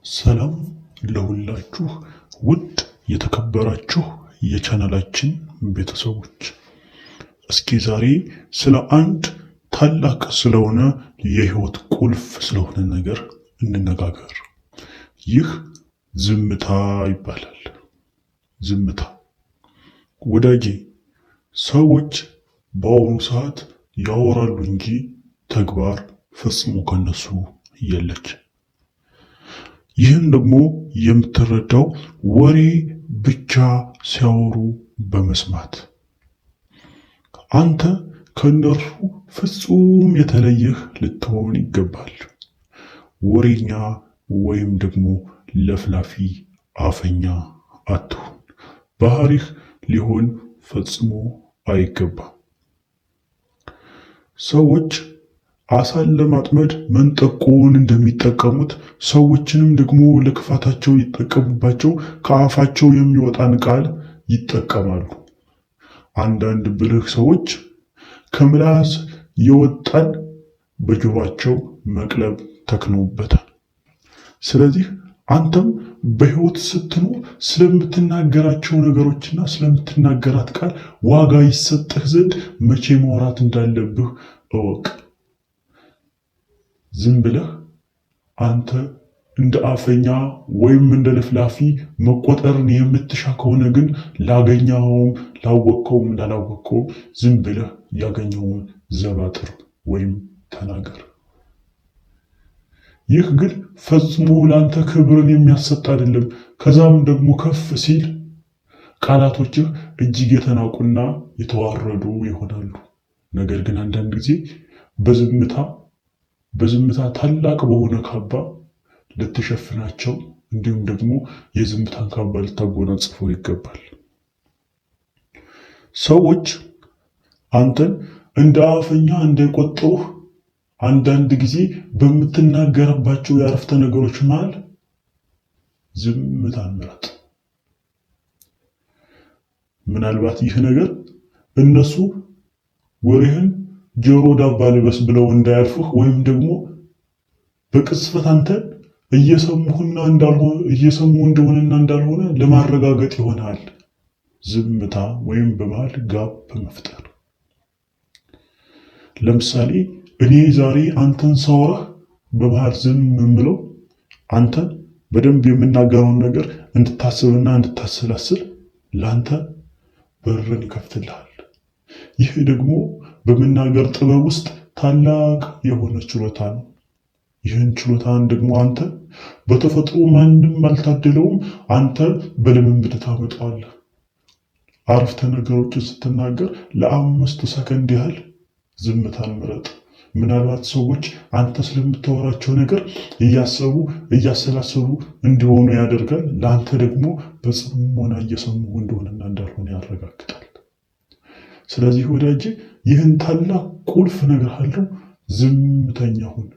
ሰላም ለሁላችሁ ውድ የተከበራችሁ የቻናላችን ቤተሰቦች፣ እስኪ ዛሬ ስለ አንድ ታላቅ ስለሆነ የህይወት ቁልፍ ስለሆነ ነገር እንነጋገር። ይህ ዝምታ ይባላል። ዝምታ ወዳጄ፣ ሰዎች በአሁኑ ሰዓት ያወራሉ እንጂ ተግባር ፈጽሞ ከነሱ የለች። ይህን ደግሞ የምትረዳው ወሬ ብቻ ሲያወሩ በመስማት አንተ ከእነርሱ ፍጹም የተለየህ ልትሆን ይገባል። ወሬኛ ወይም ደግሞ ለፍላፊ አፈኛ አትሁን። ባህሪህ ሊሆን ፈጽሞ አይገባም። ሰዎች አሳን ለማጥመድ መንጠቆውን እንደሚጠቀሙት ሰዎችንም ደግሞ ለክፋታቸው ይጠቀሙባቸው ከአፋቸው የሚወጣን ቃል ይጠቀማሉ። አንዳንድ ብልህ ሰዎች ከምላስ የወጣን በጆሮአቸው መቅለብ ተክነውበታል። ስለዚህ አንተም በህይወት ስትኖር ስለምትናገራቸው ነገሮችና ስለምትናገራት ቃል ዋጋ ይሰጥህ ዘንድ መቼ ማውራት እንዳለብህ እወቅ። ዝም ብለህ አንተ እንደ አፈኛ ወይም እንደ ለፍላፊ መቆጠርን የምትሻ ከሆነ ግን ላገኘኸውም ላወቅከውም ላላወቅከውም ዝም ብለህ ያገኘውን ዘባጥር ወይም ተናገር። ይህ ግን ፈጽሞ ለአንተ ክብርን የሚያሰጥ አይደለም። ከዛም ደግሞ ከፍ ሲል ቃላቶችህ እጅግ የተናቁና የተዋረዱ ይሆናሉ። ነገር ግን አንዳንድ ጊዜ በዝምታ ታላቅ በሆነ ካባ ልትሸፍናቸው እንዲሁም ደግሞ የዝምታን ካባ ልታጎናጽፈው ይገባል። ሰዎች አንተን እንደ አፈኛ እንዳይቆጥሩህ አንዳንድ ጊዜ በምትናገርባቸው የአረፍተ ነገሮች መሃል ዝምታን ምረጥ። ምናልባት ይህ ነገር እነሱ ወሬህን ጆሮ ዳባ ልበስ ብለው እንዳያልፉህ ወይም ደግሞ በቅጽበት አንተን እየሰሙ እንደሆነና እንዳልሆነ ለማረጋገጥ ይሆናል። ዝምታ ወይም በመሃል ጋፕ መፍጠር። ለምሳሌ እኔ ዛሬ አንተን ሳወራህ በመሃል ዝም ብለው አንተን በደንብ የምናገረውን ነገር እንድታስብና እንድታሰላስል ለአንተ በርን ይከፍትልሃል። ይህ ደግሞ በመናገር ጥበብ ውስጥ ታላቅ የሆነ ችሎታ ነው። ይህን ችሎታን ደግሞ አንተ በተፈጥሮ ማንም አልታደለውም። አንተ በልምምድ ታመጣዋለህ። አረፍተ ነገሮችን ስትናገር ለ5 ሰከንድ ያህል ዝምታን ምረጥ። ምናልባት ሰዎች አንተ ስለምታወራቸው ነገር እያሰላሰሉ እንዲሆኑ ያደርጋል። ለአንተ ደግሞ በጽሞና እየሰሙ እንደሆነና እንዳልሆነ ያረጋግጣል። ስለዚህ ወዳጅ ይህን ታላቅ ቁልፍ ነገር አለው። ዝምተኛ ሁን።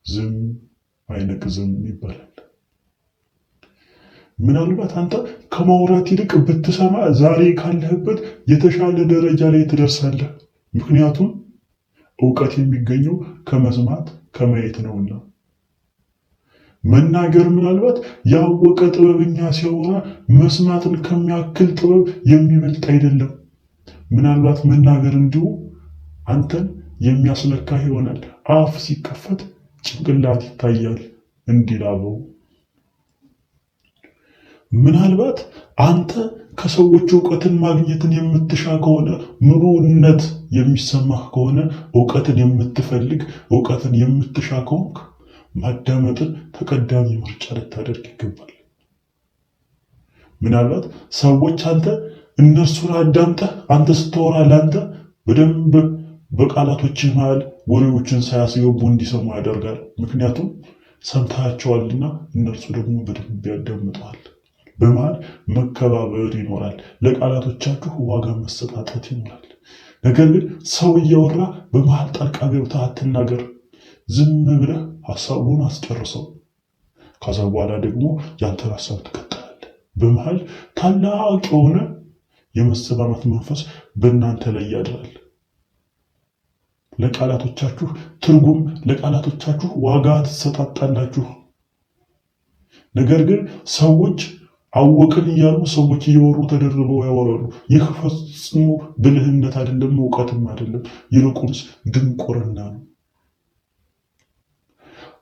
ዝም አይነቅዝም ይባላል። ምናልባት አንተ ከማውራት ይልቅ ብትሰማ ዛሬ ካለህበት የተሻለ ደረጃ ላይ ትደርሳለህ። ምክንያቱም እውቀት የሚገኘው ከመስማት ከማየት ነውና። መናገር ምናልባት ያወቀ ጥበበኛ ሲያወራ መስማትን ከሚያክል ጥበብ የሚበልጥ አይደለም። ምናልባት መናገር እንዲሁ አንተን የሚያስለካ ይሆናል። አፍ ሲከፈት ጭንቅላት ይታያል እንዲላበው። ምናልባት አንተ ከሰዎች እውቀትን ማግኘትን የምትሻ ከሆነ፣ ምሩነት የሚሰማህ ከሆነ፣ እውቀትን የምትፈልግ እውቀትን የምትሻ ከሆንክ ማዳመጥን ተቀዳሚ ምርጫ ልታደርግ ይገባል። ምናልባት ሰዎች እነርሱን አዳምጠህ አንተ ስታወራ ለአንተ በደንብ በቃላቶች መሃል ወሬዎችን ሳያስገቡ እንዲሰሙ ያደርጋል። ምክንያቱም ሰምታቸዋልና እነርሱ ደግሞ በደንብ ያዳምጠዋል። በመሃል መከባበር ይኖራል። ለቃላቶቻችሁ ዋጋ መሰጣጠት ይኖራል። ነገር ግን ሰው እያወራ በመሃል ጣልቃ ገብተህ አትናገር። ዝም ብለህ ሀሳቡን አስጨርሰው። ከዛ በኋላ ደግሞ ያንተን ሀሳብ ትቀጥላለህ። በመሃል ታላቅ የሆነ የመሰማማት መንፈስ በእናንተ ላይ ያድራል። ለቃላቶቻችሁ ትርጉም፣ ለቃላቶቻችሁ ዋጋ ትሰጣጣላችሁ። ነገር ግን ሰዎች አወቅን እያሉ ሰዎች እየወሩ ተደርበው ያወራሉ። ይህ ፈጽሞ ብልህነት አይደለም፣ እውቀትም አይደለም፣ ይልቁንስ ድንቁርና ነው።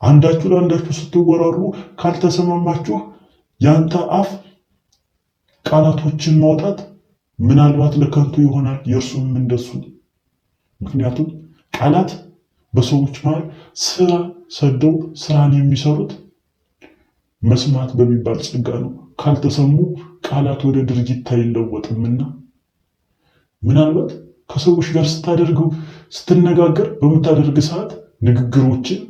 አንዳችሁ ለአንዳችሁ ስትወራሩ ካልተሰማማችሁ ያንተ አፍ ቃላቶችን ማውጣት ምናልባት ለከንቱ ይሆናል፣ የእርሱም እንደሱ። ምክንያቱም ቃላት በሰዎች መሃል ስራ ሰደው ስራን የሚሰሩት መስማት በሚባል ጸጋ ነው። ካልተሰሙ ቃላት ወደ ድርጊት አይለወጥምና ምናልባት ከሰዎች ጋር ስትነጋገር በምታደርግ ሰዓት ንግግሮችን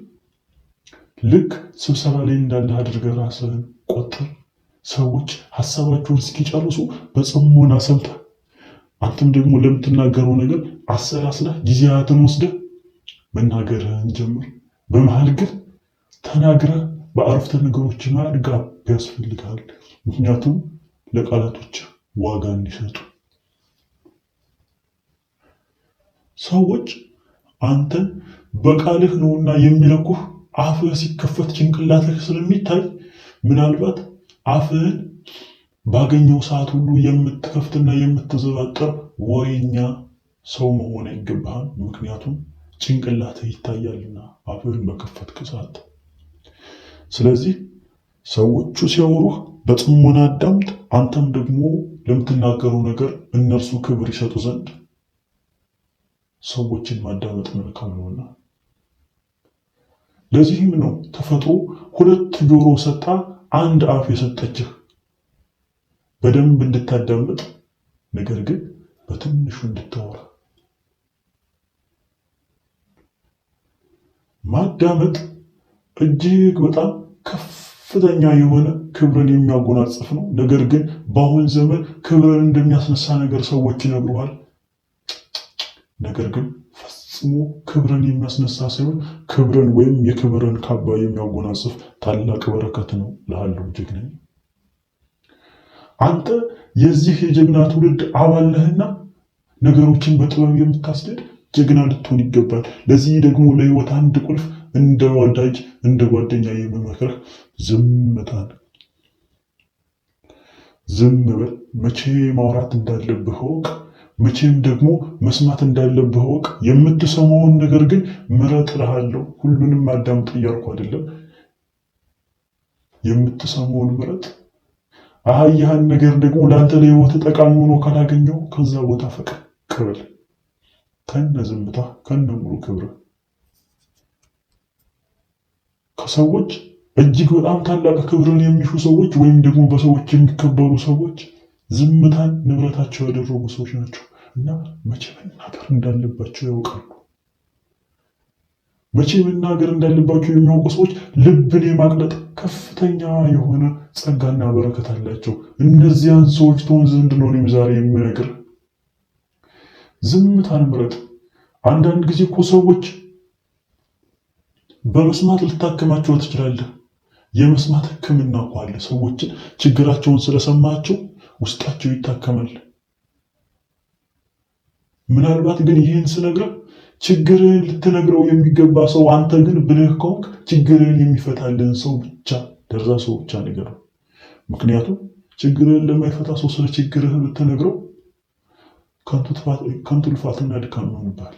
ልክ ስብሰባ ላይ እንዳለህ አድርገህ ራስህን ቆጥር። ሰዎች ሀሳባቸውን እስኪጨርሱ በጽሞና ሰምተህ አንተም ደግሞ ለምትናገረው ነገር አሰላስለህ ጊዜያትን ወስደህ መናገርህን ጀምር። በመሃል ግን ተናግረህ በአረፍተ ነገሮች መሃል ጋብ ያስፈልጋል። ምክንያቱም ለቃላቶች ዋጋ እንዲሰጡ ሰዎች አንተን በቃልህ ነውና የሚለኩህ አፍህ ሲከፈት ጭንቅላትህ ስለሚታይ ምናልባት አፍህን ባገኘው ሰዓት ሁሉ የምትከፍትና የምትዘባጠር ወሬኛ ሰው መሆን አይገባህም። ምክንያቱም ጭንቅላትህ ይታያልና አፍህን በከፈትክ ሰዓት። ስለዚህ ሰዎቹ ሲያወሩህ በጽሞና አዳምጥ። አንተም ደግሞ ለምትናገረው ነገር እነርሱ ክብር ይሰጡ ዘንድ ሰዎችን ማዳመጥ መልካም ነውና። ለዚህም ነው ተፈጥሮ ሁለት ጆሮ ሰጣ አንድ አፍ የሰጠችህ፣ በደንብ እንድታዳምጥ፣ ነገር ግን በትንሹ እንድታወራ። ማዳመጥ እጅግ በጣም ከፍተኛ የሆነ ክብርን የሚያጎናጽፍ ነው። ነገር ግን በአሁን ዘመን ክብርን እንደሚያስነሳ ነገር ሰዎች ይነግሩሃል። ነገር ግን ፈጽሞ ክብርን የሚያስነሳ ሳይሆን ክብርን ወይም የክብርን ካባ የሚያጎናጽፍ ታላቅ በረከት ነው እልሃለሁ ጀግና። አንተ የዚህ የጀግና ትውልድ አባል ነህና ነገሮችን በጥበብ የምታስኬድ ጀግና ልትሆን ይገባል። ለዚህ ደግሞ ለህይወት አንድ ቁልፍ እንደ ወዳጅ እንደ ጓደኛ የምመክርህ ዝምታን። ዝም በል። መቼ ማውራት እንዳለብህ እወቅ። መቼም ደግሞ መስማት እንዳለብህ እወቅ። የምትሰማውን ነገር ግን ምረጥ እልሃለሁ። ሁሉንም አዳምጥ እያልኩ አይደለም። የምትሰማውን ምረጥ። ያህን ነገር ደግሞ ለአንተ ለህይወት ጠቃሚ ሆኖ ካላገኘው ከዛ ቦታ ፈቀቅ በል። ከነ ዝምታ ከነ ሙሉ ክብር ከሰዎች እጅግ በጣም ታላቅ ክብርን የሚሹ ሰዎች ወይም ደግሞ በሰዎች የሚከበሩ ሰዎች ዝምታን ንብረታቸው ያደረጉ ሰዎች ናቸው እና መቼ መናገር እንዳለባቸው ያውቃሉ። መቼ መናገር እንዳለባቸው የሚያውቁ ሰዎች ልብን የማቅለጥ ከፍተኛ የሆነ ጸጋና በረከት አላቸው። እነዚያን ሰዎች ትሆን ዘንድ ነው እኔም ዛሬ የምነግርህ። ዝምታን ምረጥ። አንዳንድ ጊዜ እኮ ሰዎች በመስማት ልታከማቸው ትችላለህ። የመስማት ሕክምና እኮ አለ። ሰዎችን ችግራቸውን ስለሰማቸው ውስጣቸው ይታከማል። ምናልባት ግን ይህን ስነግረህ ችግርን ልትነግረው የሚገባ ሰው አንተ ግን ብልህ ከሆንክ ችግርን የሚፈታልን ሰው ብቻ ደርዛ ሰው ብቻ ንገረው። ምክንያቱም ችግርን ለማይፈታ ሰው ስለ ችግርህ ብትነግረው ከንቱ ልፋትና ድካም ይሆንብሃል።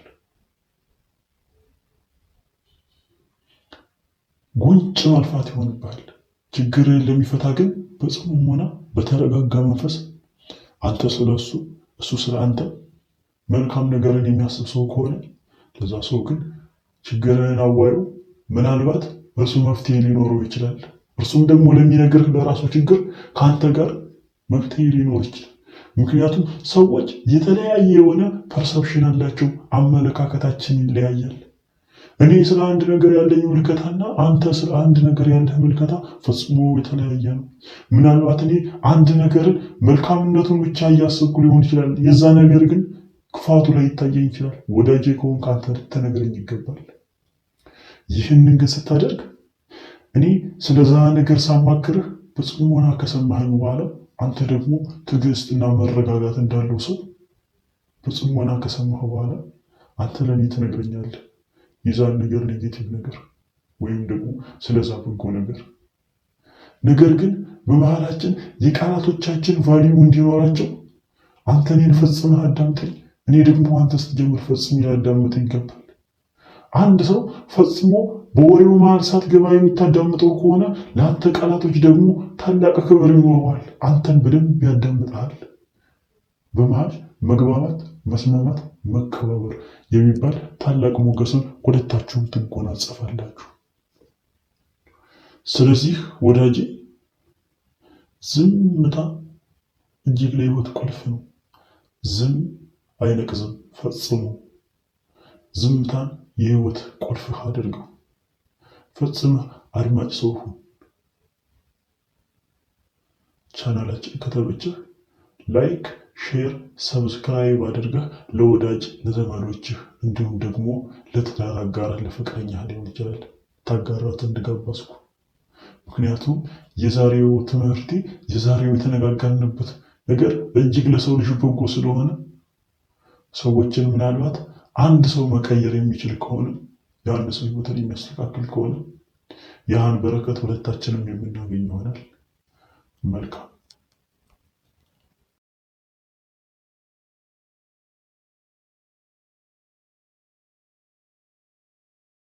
ጉንጭ ማልፋት ይሆንብሃል። ችግርን ለሚፈታ ግን በጽሞና በተረጋጋ መንፈስ አንተ ስለሱ እሱ ስለ አንተ መልካም ነገርን የሚያስብ ሰው ከሆነ ለዛ ሰው ግን ችግርን አዋየው። ምናልባት እርሱ መፍትሄ ሊኖረው ይችላል። እርሱም ደግሞ ለሚነግርህ ለራሱ ችግር ከአንተ ጋር መፍትሄ ሊኖር ይችላል። ምክንያቱም ሰዎች የተለያየ የሆነ ፐርሰፕሽን አላቸው። አመለካከታችን ይለያያል። እኔ ስለ አንድ ነገር ያለኝ ምልከታና አንተ ስለ አንድ ነገር ያለህ ምልከታ ፈጽሞ የተለያየ ነው። ምናልባት እኔ አንድ ነገርን መልካምነቱን ብቻ እያሰብኩ ሊሆን ይችላል። የዛ ነገር ግን ክፋቱ ላይ ይታየኝ ይችላል። ወዳጄ ከሆንክ አንተ ልትነግረኝ ይገባል። ይህንን ግን ስታደርግ እኔ ስለዛ ነገር ሳማክርህ በጽሞና ከሰማኸኝ በኋላ አንተ ደግሞ ትዕግስትና መረጋጋት እንዳለው ሰው በጽሞና ከሰማህ በኋላ አንተ ለእኔ ትነግረኛለህ። የዛን ነገር ኔጌቲቭ ነገር ወይም ደግሞ ስለዛ በጎ ነገር ነገር ግን በመሃላችን የቃላቶቻችን ቫልዩ እንዲኖራቸው አንተ እኔን ፈጽመህ አዳምጠኝ፣ እኔ ደግሞ አንተ ስትጀምር ፈጽሜ ላዳምጠኝ ይገባል። አንድ ሰው ፈጽሞ በወሬው መሃል ሳትገባ የምታዳምጠው ከሆነ ለአንተ ቃላቶች ደግሞ ታላቅ ክብር ይኖረዋል። አንተን በደንብ ያዳምጣል። በመሃል መግባባት፣ መስማማት፣ መከባበር የሚባል ታላቅ ሞገስን ሁለታችሁም ትጎናጸፋላችሁ። ስለዚህ ወዳጄ ዝምታ እጅግ ለሕይወት ቁልፍ ነው። ዝም አይነቅዝም ፈጽሞ። ዝምታን የሕይወት ቁልፍህ አድርገው። ፈጽመህ አድማጭ ሰው ሁን። ቻናላችን ከተመቸህ ላይክ፣ ሼር፣ ሰብስክራይብ አድርገህ ለወዳጅ ለዘመዶችህ እንዲሁም ደግሞ ለትዳር አጋርህ ለፍቅረኛ ሊሆን ይችላል ታጋራት እንድጋባዝኩ። ምክንያቱም የዛሬው ትምህርቴ የዛሬው የተነጋገርንበት ነገር እጅግ ለሰው ልጅ በጎ ስለሆነ ሰዎችን ምናልባት አንድ ሰው መቀየር የሚችል ከሆነ የአንድ ሰው ህይወትን የሚያስተካክል ከሆነ ያን በረከት ሁለታችንም የምናገኝ ይሆናል። መልካም